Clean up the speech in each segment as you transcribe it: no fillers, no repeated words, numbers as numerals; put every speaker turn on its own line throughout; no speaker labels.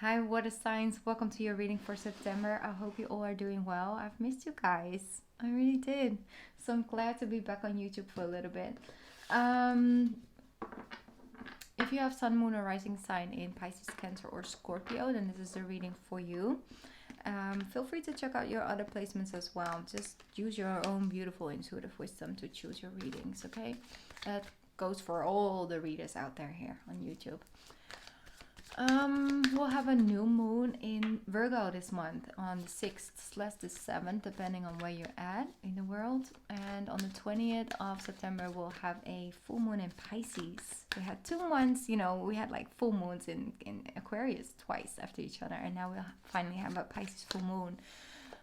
Hi, water signs. Welcome to your reading for September. I hope you all are doing well. I've missed you guys. I really did. So I'm glad to be back on YouTube for a little bit. Um, if you have Sun, Moon, or Rising sign in Pisces, Cancer, or Scorpio, then this is the reading for you. Feel free to check out your other placements as well. Just use your own beautiful intuitive wisdom to choose your readings, okay? That goes for all the readers out there here on YouTube. We'll have a new moon in Virgo this month on the 6th/the 7th, depending on where you're at in the world. And on the 20th of September, we'll have a full moon in Pisces. We had 2 months, we had like full moons in Aquarius twice after each other. And now we'll finally have a Pisces full moon.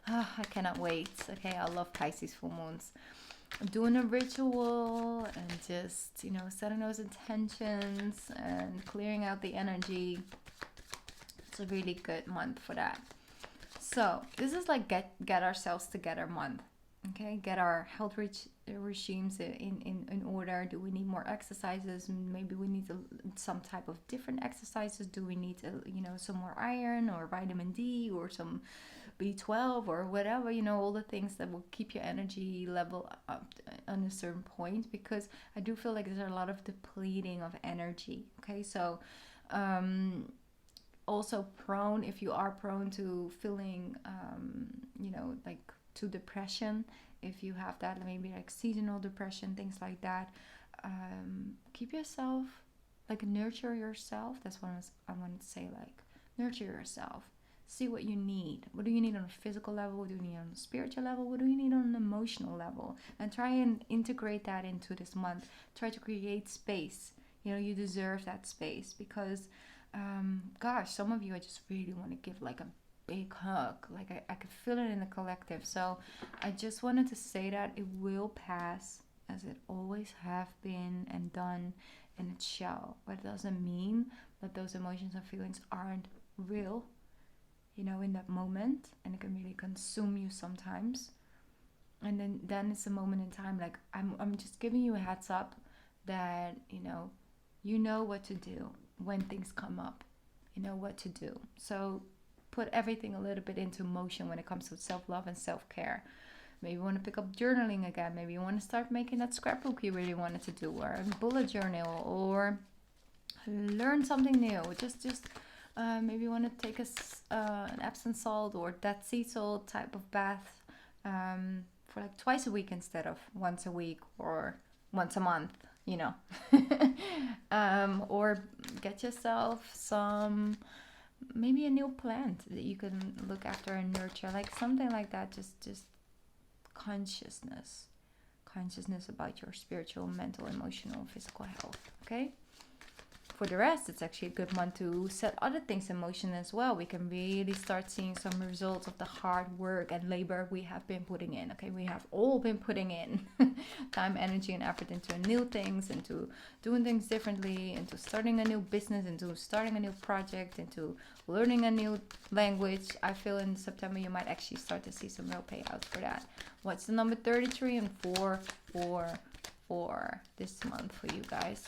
I cannot wait. Okay, I love Pisces full moons. Doing a ritual and just setting those intentions and clearing out the energy. It's a really good month for that. So this is like get ourselves together month. Okay, get our health regimes in order. Do we need more exercises? Maybe we need some type of different exercises. Do we need some more iron or vitamin D or some B12 or whatever, all the things that will keep your energy level up on a certain point, because I do feel like there's a lot of depleting of energy. Okay, so also if you are prone to feeling like to depression, if you have that, maybe like seasonal depression, things like that, keep yourself, like nurture yourself. That's what I want to say, like nurture yourself. See what you need. What do you need on a physical level? What do you need on a spiritual level? What do you need on an emotional level? And try and integrate that into this month. Try to create space. You deserve that space because, gosh, some of you I just really want to give like a big hug. Like I could feel it in the collective. So I just wanted to say that it will pass, as it always have been and done, and it shall. But it doesn't mean that those emotions and feelings aren't real, in that moment, and it can really consume you sometimes. And then it's a moment in time, like I'm just giving you a heads up that you know what to do when things come up. You know what to do. So put everything a little bit into motion when it comes to self-love and self-care. Maybe you want to pick up journaling again. Maybe you want to start making that scrapbook you really wanted to do, or a bullet journal, or learn something new. Just maybe you want to take an Epsom salt or that sea salt type of bath for like twice a week instead of once a week or once a month, or get yourself maybe a new plant that you can look after and nurture, like something like that. Just consciousness about your spiritual, mental, emotional, physical health. Okay. For the rest, it's actually a good month to set other things in motion as well. We can really start seeing some results of the hard work and labor we have been putting in. Okay, we have all been putting in time, energy, and effort into new things, into doing things differently, into starting a new business, into starting a new project, into learning a new language. I feel in September you might actually start to see some real payouts for that. What's the number 33 and 444 this month for you guys?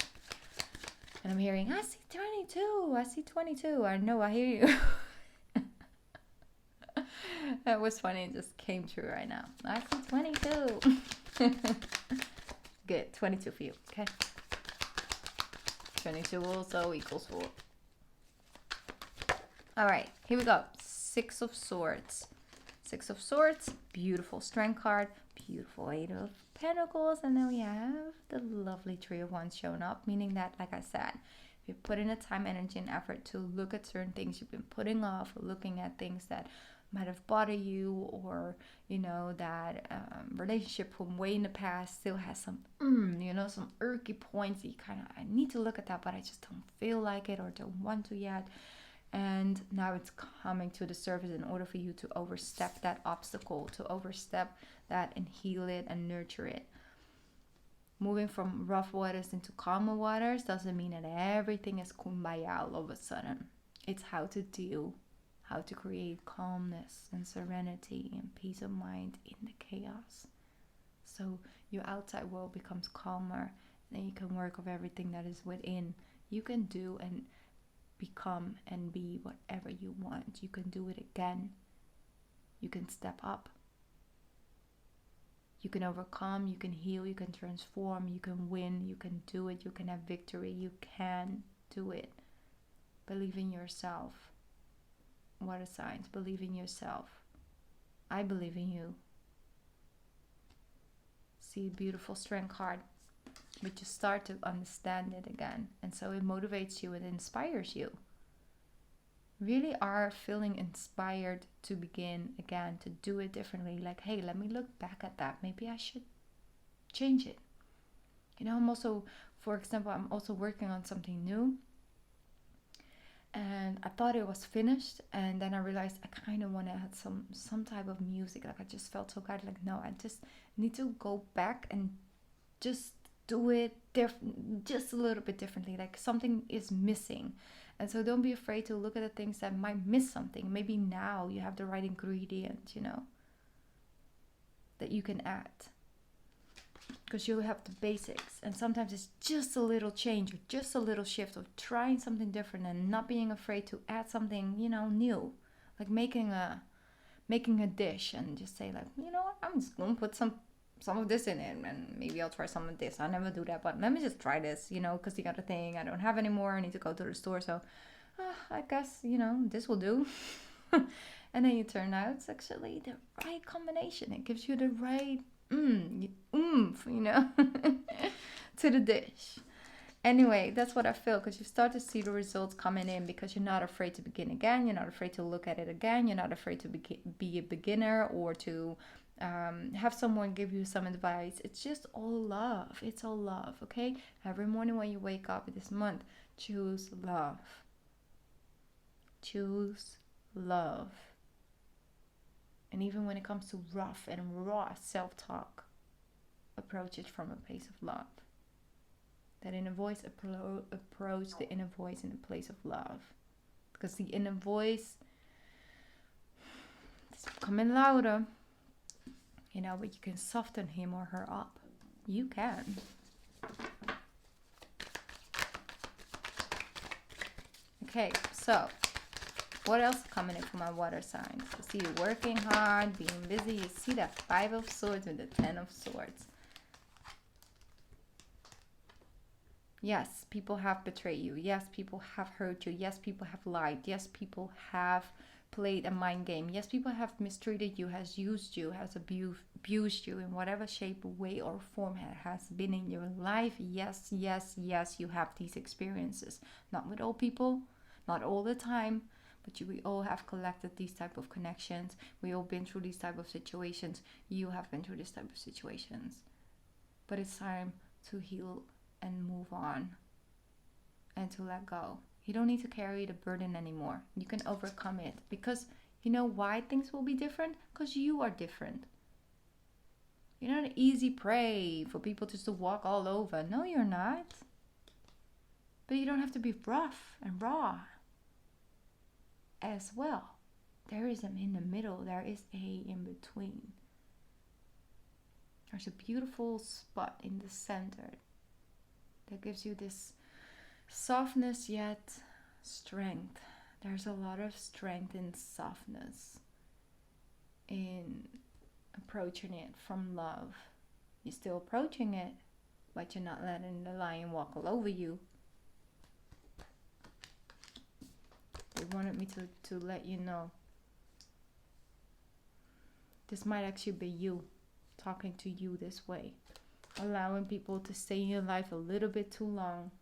And I'm hearing, I see 22. I see 22. I know, I hear you. That was funny. It just came true right now. I see 22. Good. 22 for you. Okay. 22 also equals 4. All right. Here we go. 6 of Swords. 6 of Swords. Beautiful strength card. Beautiful 8 of Pentacles, and then we have the lovely 3 of Wands showing up, meaning that, like I said, if you put in the time, energy, and effort to look at certain things you've been putting off, or looking at things that might have bothered you, or that relationship from way in the past still has some some irky points that you I need to look at that, but I just don't feel like it or don't want to yet. And now it's coming to the surface in order for you to overstep that obstacle, to overstep that and heal it and nurture it. Moving from rough waters into calmer waters doesn't mean that everything is kumbaya all of a sudden. It's how to deal, how to create calmness and serenity and peace of mind in the chaos. So your outside world becomes calmer, and then you can work with everything that is within. You can do and become and be whatever you want. You can do it again. You can step up. You can overcome, you can heal, you can transform, you can win, you can do it, you can have victory, you can do it. Believe in yourself. Water signs, believe in yourself. I believe in you. See, beautiful strength card. But you start to understand it again. And so it motivates you, it inspires you. Really are feeling inspired to begin again, to do it differently. Like, hey, let me look back at that. Maybe I should change it. You know, I'm also, for example, I'm also working on something new. And I thought it was finished. And then I realized I kind of want to add some type of music. Like, I just felt so good. Like, no, I just need to go back and just do it just a little bit differently. Like, something is missing. And so don't be afraid to look at the things that might miss something. Maybe now you have the right ingredient, you know, that you can add. Because you have the basics. And sometimes it's just a little change or just a little shift of trying something different and not being afraid to add something, you know, new. Like making a dish and just say like, you know what, I'm just going to put some of this in it and maybe I'll try some of this. I never do that, but let me just try this, you know, because the other thing I don't have anymore. I need to go to the store, so I guess, you know, this will do. And then you turn out it's actually the right combination. It gives you the right oomph, you know, to the dish. Anyway, that's what I feel, because you start to see the results coming in because you're not afraid to begin again. You're not afraid to look at it again. You're not afraid to be a beginner or to have someone give you some advice. It's just all love. It's all love, okay? Every morning when you wake up this month, choose love. Choose love. And even when it comes to rough and raw self-talk, approach it from a place of love. That inner voice, approach the inner voice in a place of love. Because the inner voice is becoming louder. You know, but you can soften him or her up. You can. Okay, so what else is coming in for my water signs? You see you working hard, being busy. You see that 5 of Swords and the 10 of Swords. Yes, people have betrayed you. Yes, people have hurt you. Yes, people have lied. Yes, people have played a mind game. Yes, people have mistreated you, has used you, has abused you in whatever shape, way, or form it has been in your life. Yes, yes, yes, you have these experiences. Not with all people, not all the time, but we all have collected these type of connections. We all been through these type of situations. You have been through this type of situations. But it's time to heal and move on and to let go. You don't need to carry the burden anymore. You can overcome it. Because you know why things will be different? Because you are different. You're not an easy prey for people just to walk all over. No, you're not. But you don't have to be rough and raw as well. There is an in the middle. There is a in between. There's a beautiful spot in the center that gives you this softness yet strength. There's a lot of strength and softness in approaching it from love. You're still approaching it, but you're not letting the lion walk all over you. They wanted me to let you know. This might actually be you talking to you this way. Allowing people to stay in your life a little bit too long.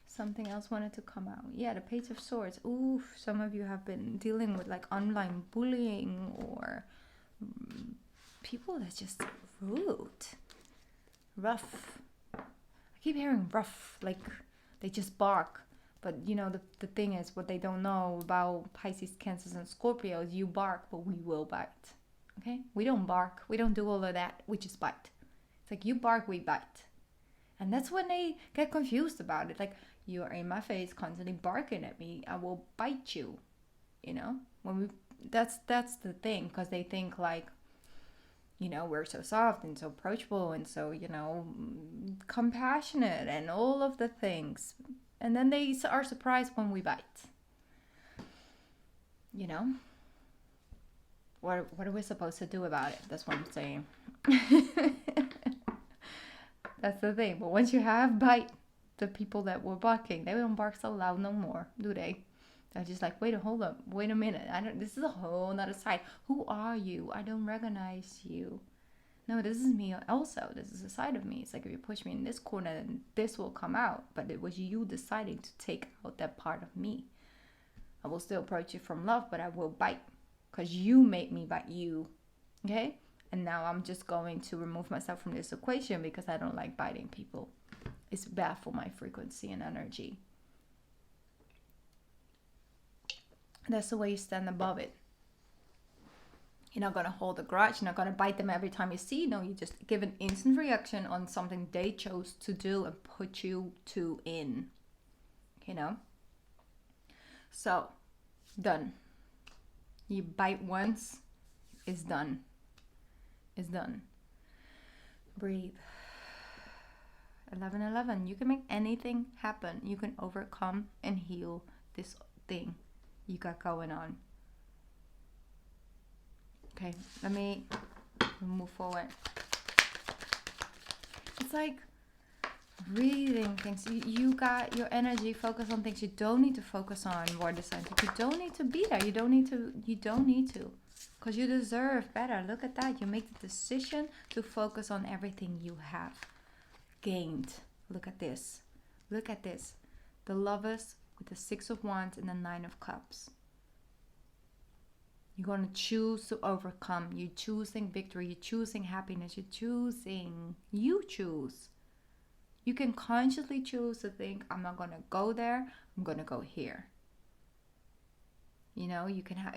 Something else wanted to come out. Yeah, the Page of Swords. Ooh, some of you have been dealing with like online bullying or people that's just rude. Rough. I keep hearing rough, like they just bark. But you know, the thing is, what they don't know about Pisces, Cancers, and Scorpios, you bark, but we will bite. Okay? We don't bark. We don't do all of that. We just bite. It's like you bark, we bite. And that's when they get confused about it. Like, you are in my face constantly barking at me. I will bite you. You know? That's the thing. Because they think like, you know, we're so soft and so approachable and so, you know, compassionate and all of the things. And then they are surprised when we bite. You know? What are we supposed to do about it? That's what I'm saying. That's the thing. But once you have bite, the people that were barking, they don't bark so loud no more, do they? They're just like, hold up, wait a minute. This is a whole nother side. Who are you? I don't recognize you. No, this is me also. This is a side of me. It's like if you push me in this corner, then this will come out. But it was you deciding to take out that part of me. I will still approach you from love, but I will bite. Because you made me bite you. Okay? And now I'm just going to remove myself from this equation because I don't like biting people. It's bad for my frequency and energy. That's the way you stand above it. You're not going to hold a grudge. You're not going to bite them every time you see. No, you just give an instant reaction on something they chose to do and put you to in. You know? So, done. You bite once, it's done. It's done. Breathe. 11:11. You can make anything happen. You can overcome and heal this thing you got going on. Okay, let me move forward. It's like breathing things. You got your energy focused on things you don't need to focus on. More decided. You don't need to be there. You don't need to. Because you deserve better. Look at that. You make the decision to focus on everything you have gained. Look at this. Look at this. The Lovers with the 6 of Wands and the 9 of Cups. You're going to choose to overcome. You're choosing victory. You're choosing happiness. You're choosing. You choose. You can consciously choose to think, I'm not going to go there. I'm going to go here. You know, you can have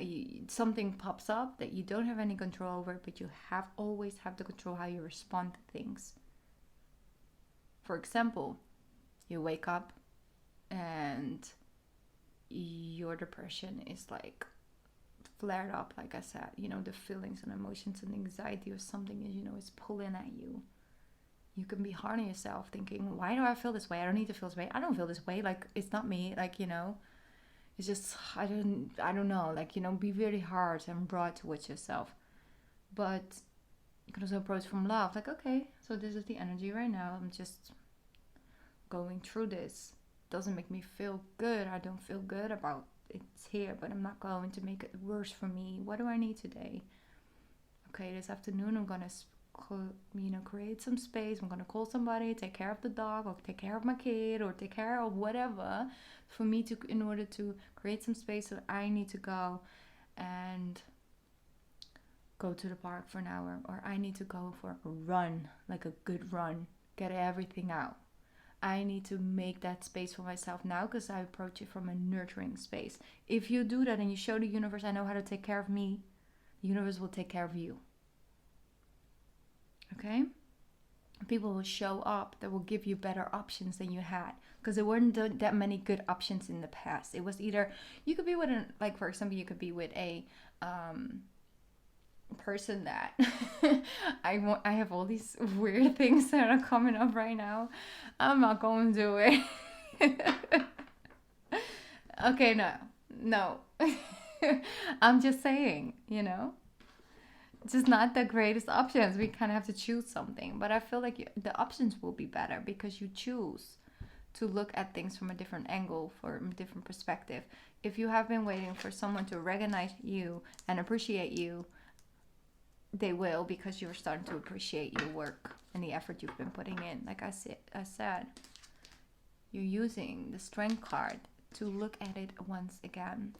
something pops up that you don't have any control over, but you always have the control how you respond to things. For example, you wake up and your depression is like flared up, like I said. You know, the feelings and emotions and anxiety or something is, you know, is pulling at you. You can be hard on yourself thinking, why do I feel this way? I don't need to feel this way. I don't feel this way. Like, it's not me. Like, you know, it's just, I don't know. Like, you know, be very hard and broad towards yourself. But you can also approach from love. Like, okay, so this is the energy right now. I'm just going through this. Doesn't make me feel good. I don't feel good about it's here, but I'm not going to make it worse for me. What do I need today? Okay, this afternoon I'm going to create some space. I'm going to call somebody, take care of the dog, or take care of my kid, or take care of whatever for me to, in order to create some space. So I need to go and go to the park for an hour, or I need to go for a run, like a good run, get everything out. I need to make that space for myself now because I approach it from a nurturing space. If you do that and you show the universe, I know how to take care of me, the universe will take care of you. Okay? People will show up that will give you better options than you had, because there weren't that many good options in the past. It was either you could be with like, for example, you could be with a person that I have all these weird things that are coming up right now. I'm not going to do it. Okay, no. I'm just saying, you know, it's just not the greatest options. We kind of have to choose something, but I feel like the options will be better because you choose to look at things from a different angle, from a different perspective. If you have been waiting for someone to recognize you and appreciate you, they will, because you're starting to appreciate your work and the effort you've been putting in. Like I said, you're using the Strength card to look at it once again.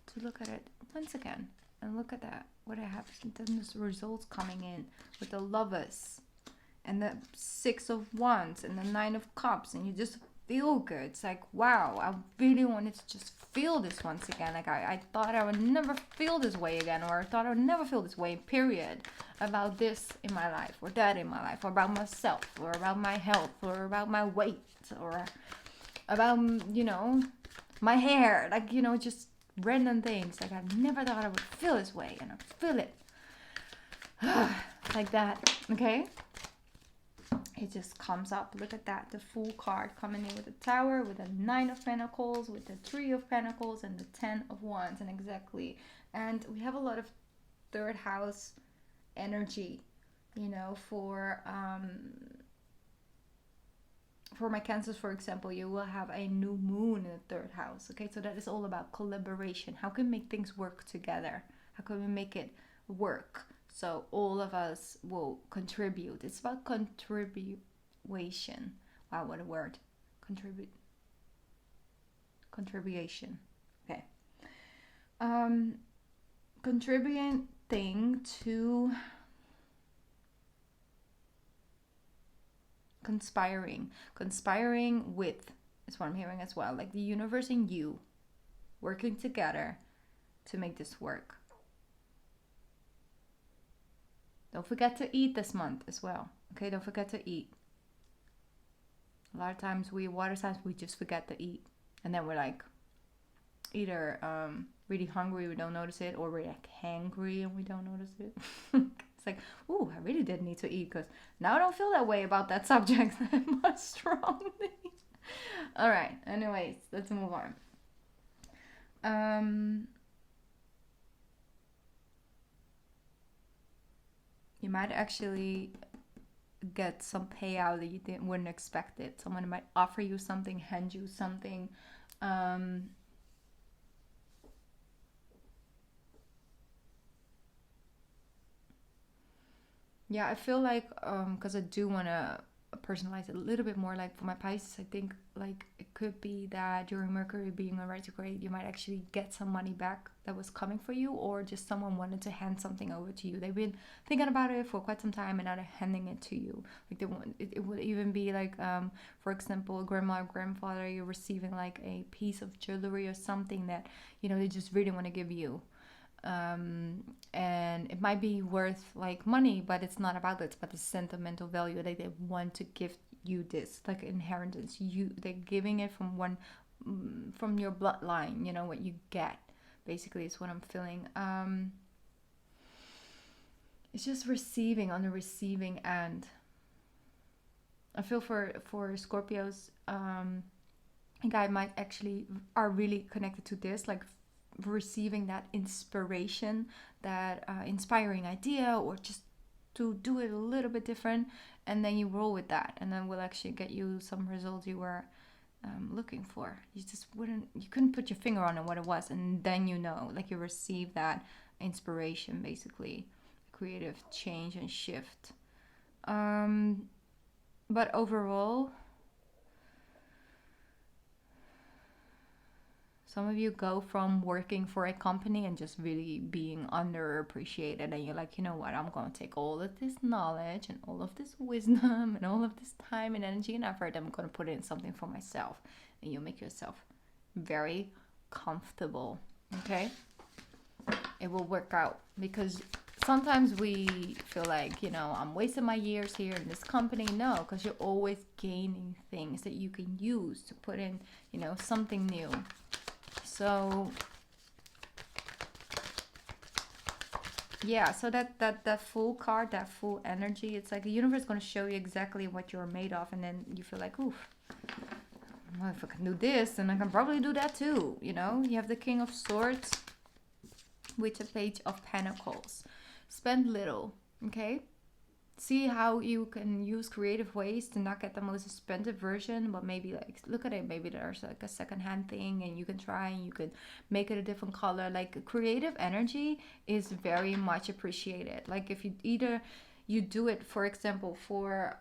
And look at that. What I have, then there's results coming in with the Lovers and the 6 of Wands and the 9 of Cups, and you just feel good. It's like, wow, I really wanted to just feel this once again. Like I thought I would never feel this way again, or I thought I would never feel this way, period, about this in my life, or that in my life, or about myself, or about my health, or about my weight, or about, you know, my hair, like, you know, just random things. Like, I never thought I would feel this way, and I feel it. like that, okay? It just comes up. Look at that. The Fool card coming in with the Tower, with the 9 of Pentacles, with the 3 of Pentacles, and the 10 of Wands. And exactly. And we have a lot of third house energy, you know, for my Cancers, for example, you will have a new moon in the third house. Okay, so that is all about collaboration. How can we make things work together? How can we make it work? So all of us will contribute. It's about contribution. Wow, what a word. Contribution. Okay. Contributing to conspiring with is what I'm hearing as well, like the universe and you working together to make this work. Don't forget to eat this month as well. Okay, don't forget to eat. A lot of times water signs, we just forget to eat, and then we're like either really hungry, we don't notice it, or we're like hangry and we don't notice it. It's like, ooh, I really did need to eat, because now I don't feel that way about that subject that much strongly. All right, anyways, let's move on. You might actually get some payout that you wouldn't expect it. Someone might offer you something, hand you something. Yeah, I feel like, because I do want to personalize it a little bit more, like for my Pisces, I think like it could be that during Mercury being a retrograde, you might actually get some money back that was coming for you, or just someone wanted to hand something over to you. They've been thinking about it for quite some time, and now they're handing it to you. Like it would even be like, for example, a grandma or grandfather, you're receiving like a piece of jewelry or something that, you know, they just really want to give you. And it might be worth like money, but it's not about that. It's about the sentimental value that they want to give you, this like inheritance. They're giving it from your bloodline, you know, what you get basically is what I'm feeling. It's just receiving, on the receiving end. I feel for Scorpios, a guy might actually are really connected to this, like receiving that inspiration, that inspiring idea, or just to do it a little bit different, and then you roll with that, and then will actually get you some results you were looking for. You couldn't put your finger on it what it was, and then you know, like you receive that inspiration, basically creative change and shift. But overall, some of you go from working for a company and just really being underappreciated, and you're like, you know what, I'm going to take all of this knowledge and all of this wisdom and all of this time and energy and effort, I'm going to put it in something for myself. And you make yourself very comfortable, okay? It will work out, because sometimes we feel like, you know, I'm wasting my years here in this company. No, because you're always gaining things that you can use to put in, you know, something new. So yeah, so that full card, that full energy, it's like the universe is going to show you exactly what you're made of, and then you feel like, oof, well, if I can do this, then I can probably do that too, you know. You have the King of Swords with the Page of Pentacles. Spend little, okay? See how you can use creative ways to not get the most expensive version, but maybe like look at it, maybe there's like a secondhand thing and you can try and you can make it a different color. Like creative energy is very much appreciated. Like if you either you do it, for example, for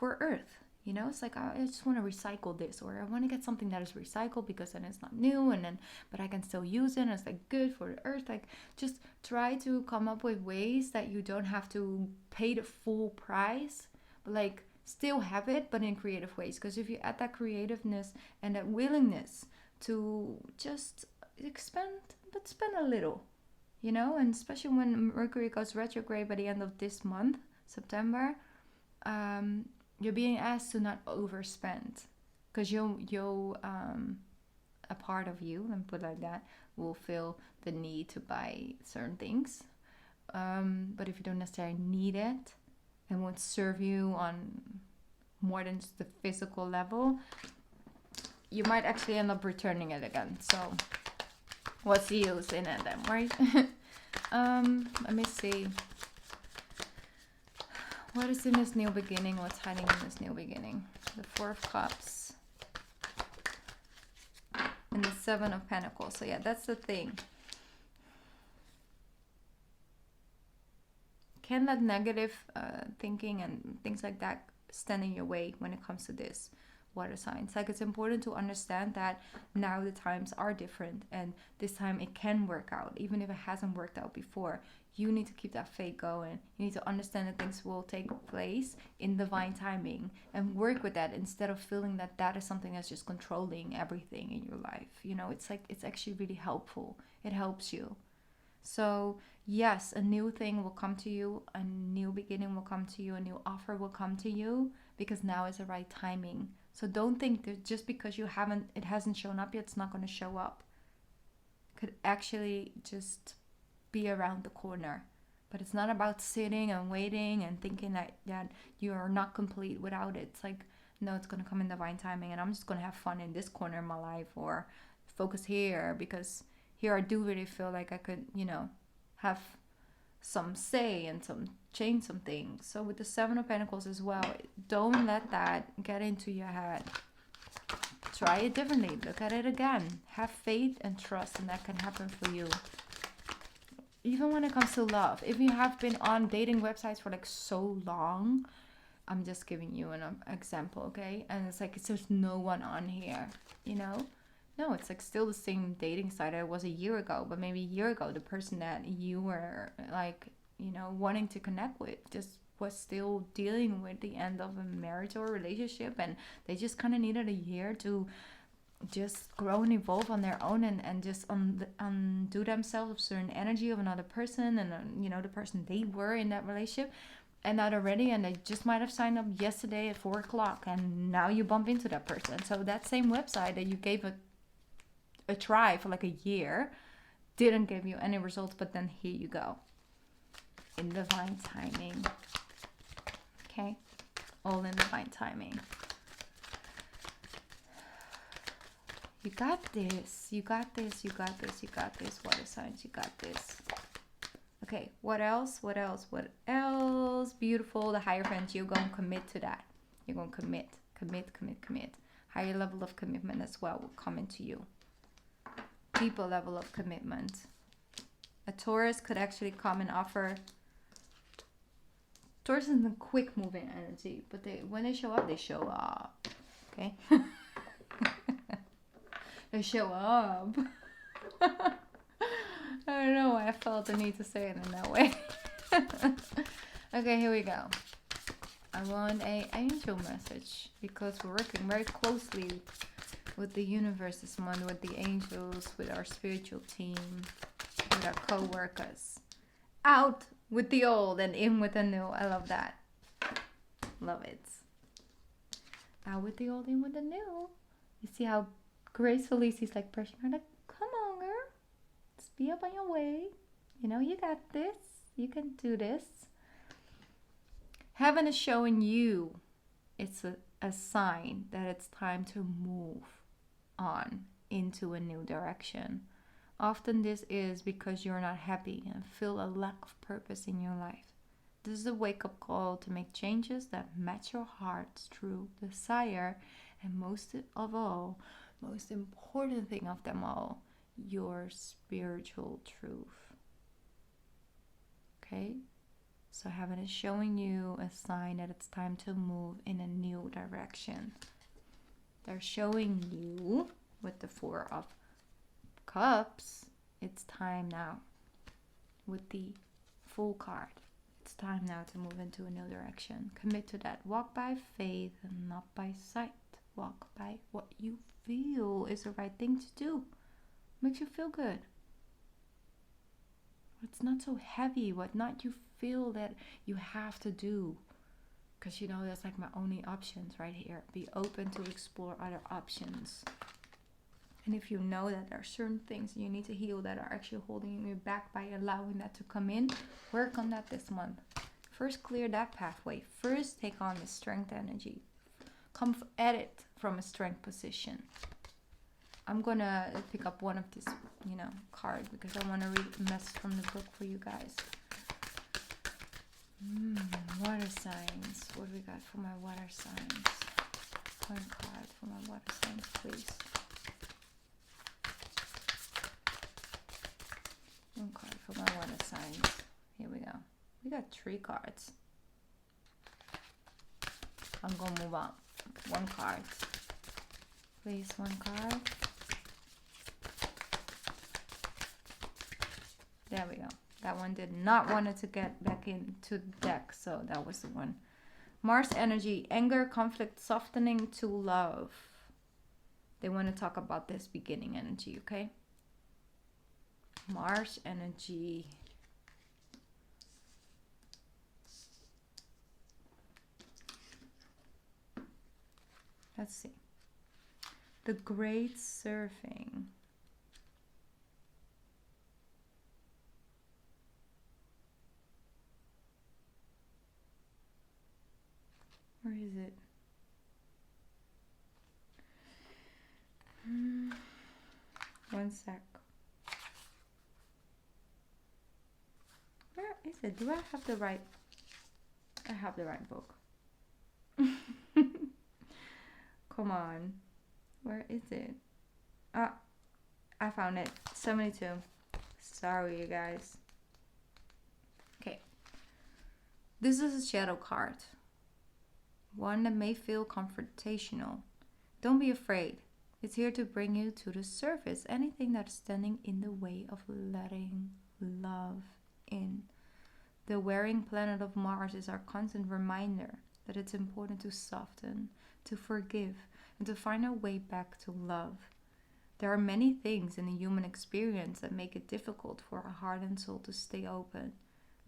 Earth, you know, it's like, I just want to recycle this, or I want to get something that is recycled because then it's not new, and then but I can still use it, and it's like good for the earth. Like just try to come up with ways that you don't have to pay the full price, but like still have it, but in creative ways. Because if you add that creativeness and that willingness to just spend a little, you know, and especially when Mercury goes retrograde by the end of this month, September, you're being asked to not overspend, because you'll a part of you, and put it like that, will feel the need to buy certain things, But if you don't necessarily need it and won't serve you on more than just the physical level, you might actually end up returning it again. So what's the use in it then, right? Let me see. What is in this new beginning? What's hiding in this new beginning? The Four of Cups and the Seven of Pentacles. So yeah, that's the thing. Can that negative thinking and things like that stand in your way when it comes to this, water signs? Like, it's important to understand that now the times are different, and this time it can work out, even if it hasn't worked out before. You need to keep that faith going. You need to understand that things will take place in divine timing and work with that, instead of feeling that that is something that's just controlling everything in your life. You know, it's like, it's actually really helpful. It helps you. So yes, a new thing will come to you, a new beginning will come to you, a new offer will come to you, because now is the right timing. So don't think that just because it hasn't shown up yet, it's not going to show up. Could actually just be around the corner. But it's not about sitting and waiting and thinking that you are not complete without it. It's like, no, it's going to come in divine timing, and I'm just going to have fun in this corner of my life, or focus here, because here I do really feel like I could, have some say and change some things. So with the Seven of Pentacles as well, don't let that get into your head. Try it differently. Look at it again. Have faith and trust, and that can happen for you. Even when it comes to love, if you have been on dating websites for like so long, I'm just giving you an example, okay? And it's like, it's just no one on here, No, it's like still the same dating site it was a year ago, but maybe a year ago, the person that you were like, wanting to connect with just was still dealing with the end of a marriage or a relationship, and they just kind of needed a year to just grow and evolve on their own, and just undo themselves of certain energy of another person, and the person they were in that relationship, and not already, and they just might have signed up yesterday at 4 o'clock, and now you bump into that person. So that same website that you gave a try for like a year didn't give you any results, but then here you go, in divine timing. Okay, all in divine timing. You got this, you got this, you got this, you got this, water signs, you got this. Okay, what else? Beautiful. The Hierophant, you're going to commit to that. You're going to commit. Higher level of commitment as well will come into you. Deeper level of commitment. A Taurus could actually come and offer. Taurus is a quick moving energy, but when they show up, they show up. Okay? They show up. I don't know why I felt the need to say it in that way. Okay, here we go. I want an angel message, because we're working very closely with the universe this month, with the angels, with our spiritual team, with our co-workers. Out with the old and in with the new. I love that. Love it. Out with the old, in with the new. You see how gracefully she's like pushing her, like, come on, girl. Just be up on your way. You got this. You can do this. Heaven is showing you it's a sign that it's time to move on into a new direction. Often this is because you're not happy and feel a lack of purpose in your life. This is a wake-up call to make changes that match your heart's true desire, and most important thing of them all, your spiritual truth. Okay? So heaven is showing you a sign that it's time to move in a new direction. They're showing you with the Four of Cups, it's time now. With the Fool card, it's time now to move into a new direction. Commit to that. Walk by faith and not by sight. Walk by what you feel is the right thing to do. Makes you feel good. It's not so heavy. What not you feel that you have to do. Because that's like my only options right here. Be open to explore other options. And if you know that there are certain things you need to heal that are actually holding you back by allowing that to come in, work on that this month. First, clear that pathway. First, take on the strength energy. Come at it from a strength position. I'm gonna pick up one of this, card because I want to read a message from the book for you guys. Water signs. What do we got for my water signs? One card for my water signs, please. One card for my water signs. Here we go. We got 3 cards. I'm gonna move on. One card. Please, one card. There we go. That one did not want it to get back into the deck, so that was the one. Mars energy, anger, conflict, softening to love. They want to talk about this beginning energy, okay? Mars energy. Let's see. The great surfing. Where is it? One sec. Where is it? Do I have the right? I have the right book. Come on. Where is it? Ah, I found it. 72. Sorry, you guys. Okay. This is a shadow card. One that may feel confrontational. Don't be afraid. It's here to bring you to the surface. Anything that's standing in the way of letting love in. The wearing planet of Mars is our constant reminder that it's important to soften, to forgive, and to find our way back to love. There are many things in the human experience that make it difficult for our heart and soul to stay open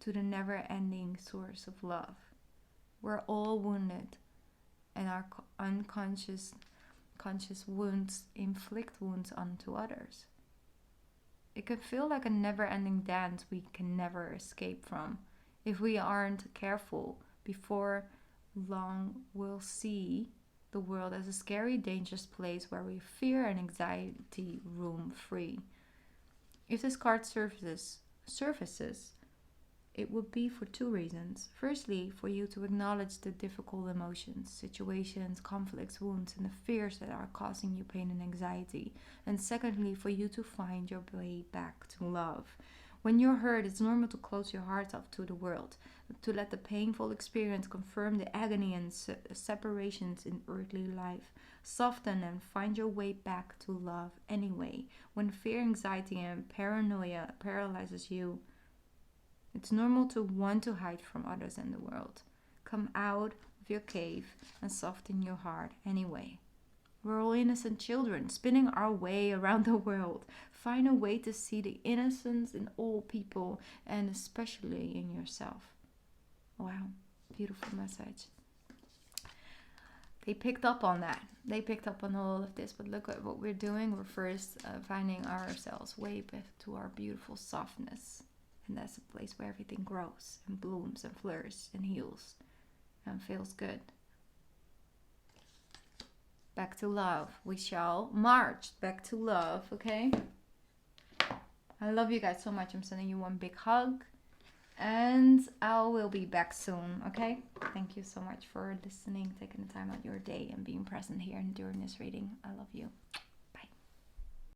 to the never-ending source of love. We're all wounded, and our conscious wounds inflict wounds onto others. It can feel like a never-ending dance we can never escape from. If we aren't careful, before long we'll see the world as a scary, dangerous place where we fear and anxiety roam free. If this card surfaces, it would be for 2 reasons. Firstly, for you to acknowledge the difficult emotions, situations, conflicts, wounds, and the fears that are causing you pain and anxiety. And secondly, for you to find your way back to love. When you're hurt, it's normal to close your heart off to the world, to let the painful experience confirm the agony and separations in earthly life. Soften and find your way back to love anyway. When fear, anxiety, and paranoia paralyzes you, it's normal to want to hide from others in the world. Come out of your cave and soften your heart anyway. We're all innocent children, spinning our way around the world. Find a way to see the innocence in all people, and especially in yourself. Wow, beautiful message. They picked up on that. They picked up on all of this, but look at what we're doing. We're first finding ourselves way back to our beautiful softness. And that's a place where everything grows and blooms and flourishes and heals and feels good. Back to love. We shall march back to love, okay? I love you guys so much. I'm sending you one big hug. And I will be back soon, okay? Thank you so much for listening, taking the time out of your day and being present here and during this reading. I love you.